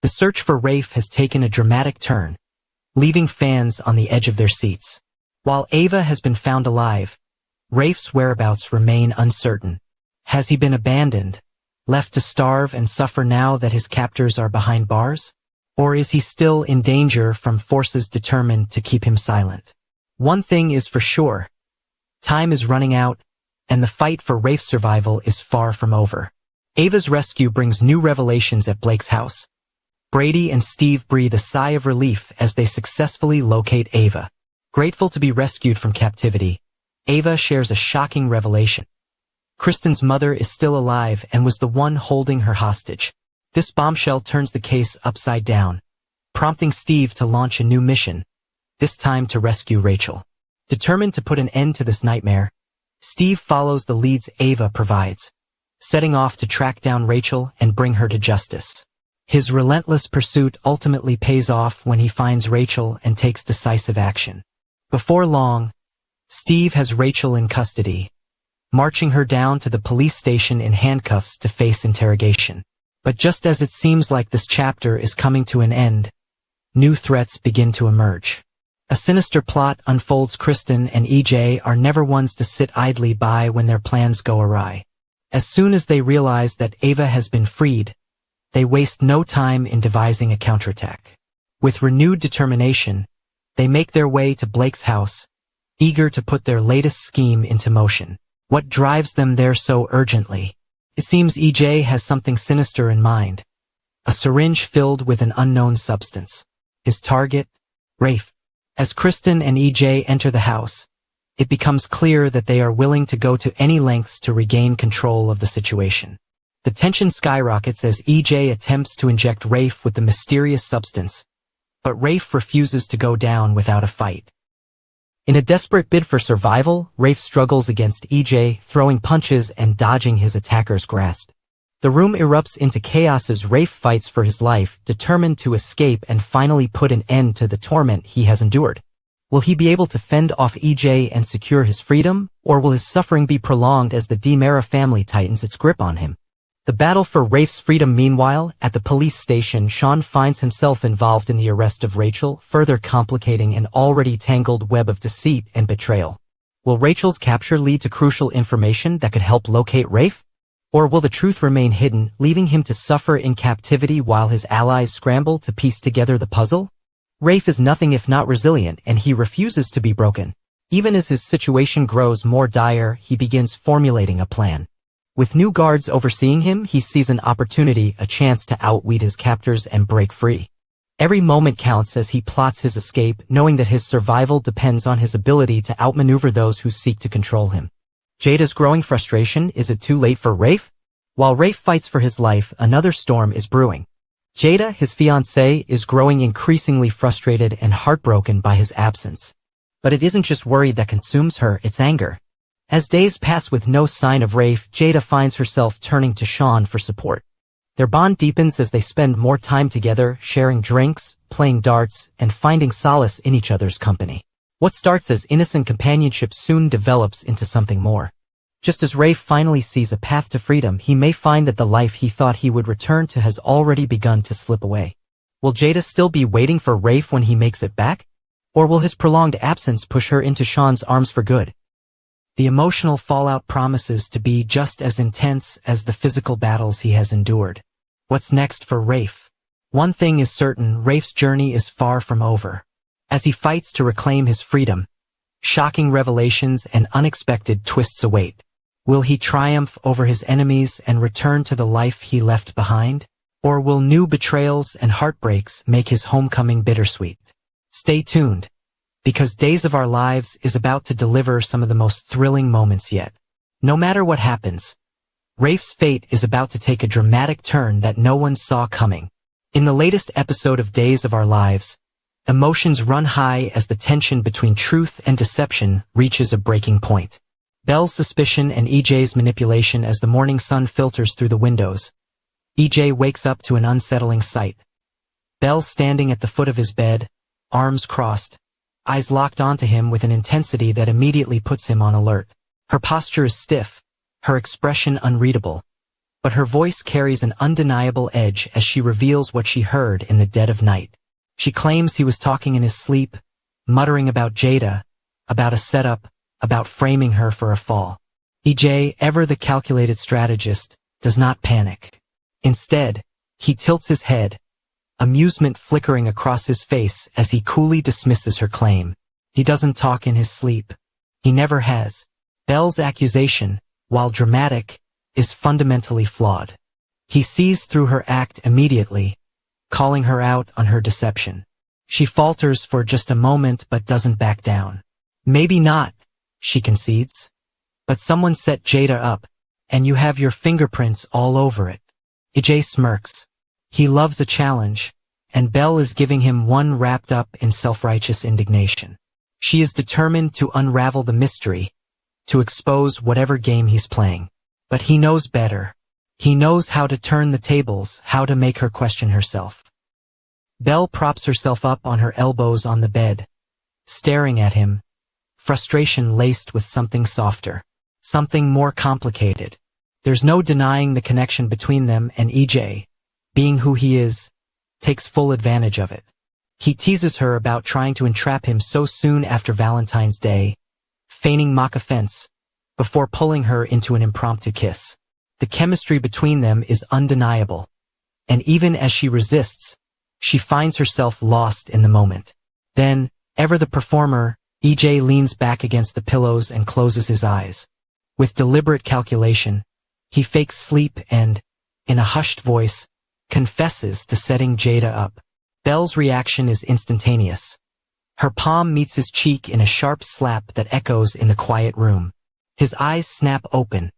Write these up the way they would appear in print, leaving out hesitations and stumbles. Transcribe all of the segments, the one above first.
The search for Rafe has taken a dramatic turn, leaving fans on the edge of their seats. While Ava has been found alive, Rafe's whereabouts remain uncertain. Has he been abandoned, left to starve and suffer now that his captors are behind bars? Or is he still in danger from forces determined to keep him silent? One thing is for sure. Time is running out, and the fight for Rafe's survival is far from over. Ava's rescue brings new revelations at Blake's house. Brady and Steve breathe a sigh of relief as they successfully locate Ava. Grateful to be rescued from captivity, Ava shares a shocking revelation. Kristen's mother is still alive and was the one holding her hostage. This bombshell turns the case upside down, prompting Steve to launch a new mission, this time to rescue Rachel. Determined to put an end to this nightmare, Steve follows the leads Ava provides, setting off to track down Rachel and bring her to justice. His relentless pursuit ultimately pays off when he finds Rachel and takes decisive action. Before long, Steve has Rachel in custody, marching her down to the police station in handcuffs to face interrogation. But just as it seems like this chapter is coming to an end, new threats begin to emerge. A sinister plot unfolds. Kristen and EJ are never ones to sit idly by when their plans go awry. As soon as they realize that Ava has been freed, they waste no time in devising a counterattack. With renewed determination, they make their way to Blake's house, eager to put their latest scheme into motion. What drives them there so urgently? It seems EJ has something sinister in mind. A syringe filled with an unknown substance. His target? Rafe. As Kristen and EJ enter the house, it becomes clear that they are willing to go to any lengths to regain control of the situation. The tension skyrockets as EJ attempts to inject Rafe with the mysterious substance, but Rafe refuses to go down without a fight. In a desperate bid for survival, Rafe struggles against EJ, throwing punches and dodging his attacker's grasp. The room erupts into chaos as Rafe fights for his life, determined to escape and finally put an end to the torment he has endured. Will he be able to fend off EJ and secure his freedom, or will his suffering be prolonged as the DiMera family tightens its grip on him? The battle for Rafe's freedom. Meanwhile, at the police station, Sean finds himself involved in the arrest of Rachel, further complicating an already tangled web of deceit and betrayal. Will Rachel's capture lead to crucial information that could help locate Rafe? Or will the truth remain hidden, leaving him to suffer in captivity while his allies scramble to piece together the puzzle? Rafe is nothing if not resilient, and he refuses to be broken. Even as his situation grows more dire, he begins formulating a plan. With new guards overseeing him, he sees an opportunity, a chance to outwit his captors and break free. Every moment counts as he plots his escape, knowing that his survival depends on his ability to outmaneuver those who seek to control him. Jada's growing frustration. Is it too late for Rafe? While Rafe fights for his life, another storm is brewing. Jada, his fiancée, is growing increasingly frustrated and heartbroken by his absence. But it isn't just worry that consumes her, it's anger. As days pass with no sign of Rafe, Jada finds herself turning to Sean for support. Their bond deepens as they spend more time together, sharing drinks, playing darts, and finding solace in each other's company. What starts as innocent companionship soon develops into something more. Just as Rafe finally sees a path to freedom, he may find that the life he thought he would return to has already begun to slip away. Will Jada still be waiting for Rafe when he makes it back? Or will his prolonged absence push her into Sean's arms for good? The emotional fallout promises to be just as intense as the physical battles he has endured. What's next for Rafe? One thing is certain, Rafe's journey is far from over. As he fights to reclaim his freedom, shocking revelations and unexpected twists await. Will he triumph over his enemies and return to the life he left behind? Or will new betrayals and heartbreaks make his homecoming bittersweet? Stay tuned, because Days of Our Lives is about to deliver some of the most thrilling moments yet. No matter what happens, Rafe's fate is about to take a dramatic turn that no one saw coming. In the latest episode of Days of Our Lives, emotions run high as the tension between truth and deception reaches a breaking point. Belle's suspicion and EJ's manipulation as the morning sun filters through the windows. EJ wakes up to an unsettling sight. Belle standing at the foot of his bed, arms crossed, eyes locked onto him with an intensity that immediately puts him on alert. Her posture is stiff, her expression unreadable, but her voice carries an undeniable edge as she reveals what she heard in the dead of night. She claims he was talking in his sleep, muttering about Jada, about a setup, about framing her for a fall. EJ, ever the calculated strategist, does not panic. Instead, he tilts his head, amusement flickering across his face as he coolly dismisses her claim. He doesn't talk in his sleep. He never has. Belle's accusation, while dramatic, is fundamentally flawed. He sees through her act immediately, calling her out on her deception. She falters for just a moment but doesn't back down. Maybe not, she concedes. But someone set Jada up, and you have your fingerprints all over it. EJ smirks. He loves a challenge, and Belle is giving him one wrapped up in self-righteous indignation. She is determined to unravel the mystery, to expose whatever game he's playing. But he knows better. He knows how to turn the tables, how to make her question herself. Belle props herself up on her elbows on the bed, staring at him, frustration laced with something softer, something more complicated. There's no denying the connection between them, and EJ, being who he is, takes full advantage of it. He teases her about trying to entrap him so soon after Valentine's Day, feigning mock offense, before pulling her into an impromptu kiss. The chemistry between them is undeniable, and even as she resists, she finds herself lost in the moment. Then, ever the performer, EJ leans back against the pillows and closes his eyes. With deliberate calculation, he fakes sleep and, in a hushed voice, confesses to setting Jada up. Belle's reaction is instantaneous. Her palm meets his cheek in a sharp slap that echoes in the quiet room. His eyes snap open,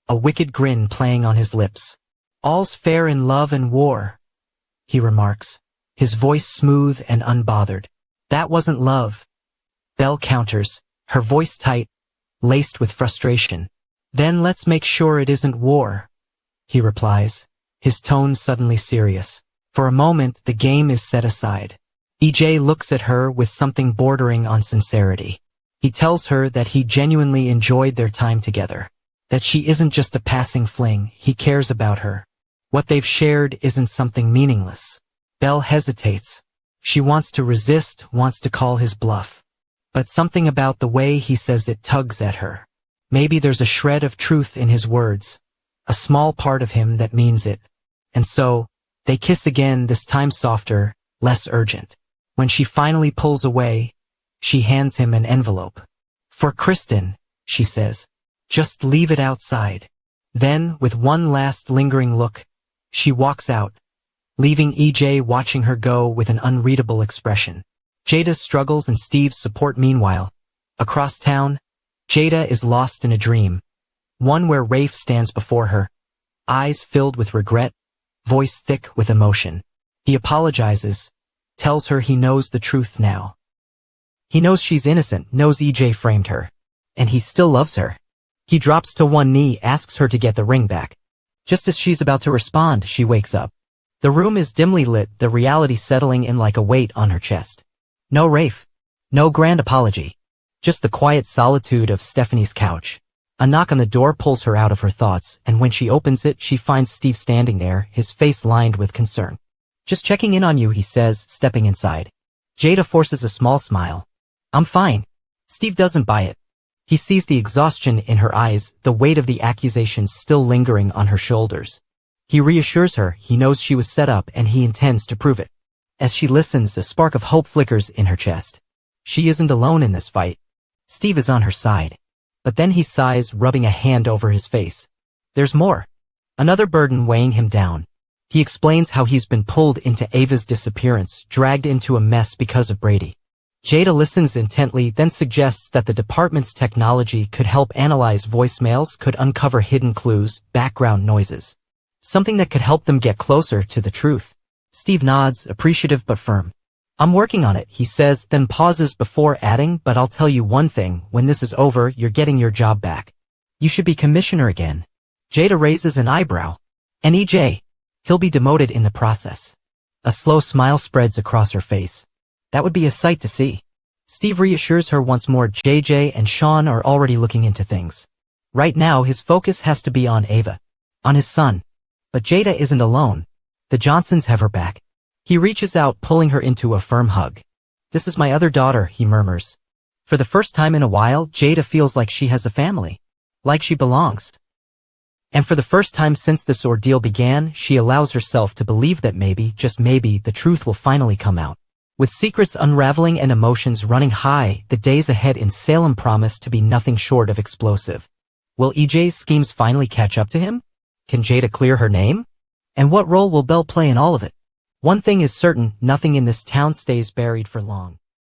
a wicked grin playing on his lips. "All's fair in love and war," he remarks, his voice smooth and unbothered. "That wasn't love," Belle counters, her voice tight, laced with frustration. "Then let's make sure it isn't war," he replies, his tone suddenly serious. For a moment, the game is set aside. EJ looks at her with something bordering on sincerity. He tells her that he genuinely enjoyed their time together, that she isn't just a passing fling, he cares about her. What they've shared isn't something meaningless. Belle hesitates. She wants to resist, wants to call his bluff. But something about the way he says it tugs at her. Maybe there's a shred of truth in his words, a small part of him that means it. And so, they kiss again, this time softer, less urgent. When she finally pulls away, she hands him an envelope. "For Kristen," she says. "Just leave it outside." Then, with one last lingering look, she walks out, leaving EJ watching her go with an unreadable expression. Jada's struggles and Steve's support meanwhile. Across town, Jada is lost in a dream, one where Rafe stands before her, eyes filled with regret, voice thick with emotion. He apologizes, tells her he knows the truth now. He knows she's innocent, knows EJ framed her, and he still loves her. He drops to one knee, asks her to get the ring back. Just as she's about to respond, she wakes up. The room is dimly lit, the reality settling in like a weight on her chest. No Rafe. No grand apology. Just the quiet solitude of Stephanie's couch. A knock on the door pulls her out of her thoughts, and when she opens it, she finds Steve standing there, his face lined with concern. "Just checking in on you," he says, stepping inside. Jada forces a small smile. "I'm fine." Steve doesn't buy it. He sees the exhaustion in her eyes, the weight of the accusations still lingering on her shoulders. He reassures her he knows she was set up and he intends to prove it. As she listens, a spark of hope flickers in her chest. She isn't alone in this fight. Steve is on her side. But then he sighs, rubbing a hand over his face. There's more. Another burden weighing him down. He explains how he's been pulled into Ava's disappearance, dragged into a mess because of Brady. Jada listens intently, then suggests that the department's technology could help analyze voicemails, could uncover hidden clues, background noises. Something that could help them get closer to the truth. Steve nods, appreciative but firm. "I'm working on it," he says, then pauses before adding, "But I'll tell you one thing, when this is over, you're getting your job back. You should be commissioner again." Jada raises an eyebrow. "And EJ, he'll be demoted in the process." A slow smile spreads across her face. That would be a sight to see. Steve reassures her once more. JJ and Sean are already looking into things. Right now, his focus has to be on Ava. On his son. But Jada isn't alone. The Johnsons have her back. He reaches out, pulling her into a firm hug. "This is my other daughter," he murmurs. For the first time in a while, Jada feels like she has a family. Like she belongs. And for the first time since this ordeal began, she allows herself to believe that maybe, just maybe, the truth will finally come out. With secrets unraveling and emotions running high, the days ahead in Salem promise to be nothing short of explosive. Will EJ's schemes finally catch up to him? Can Jada clear her name? And what role will Belle play in all of it? One thing is certain, nothing in this town stays buried for long.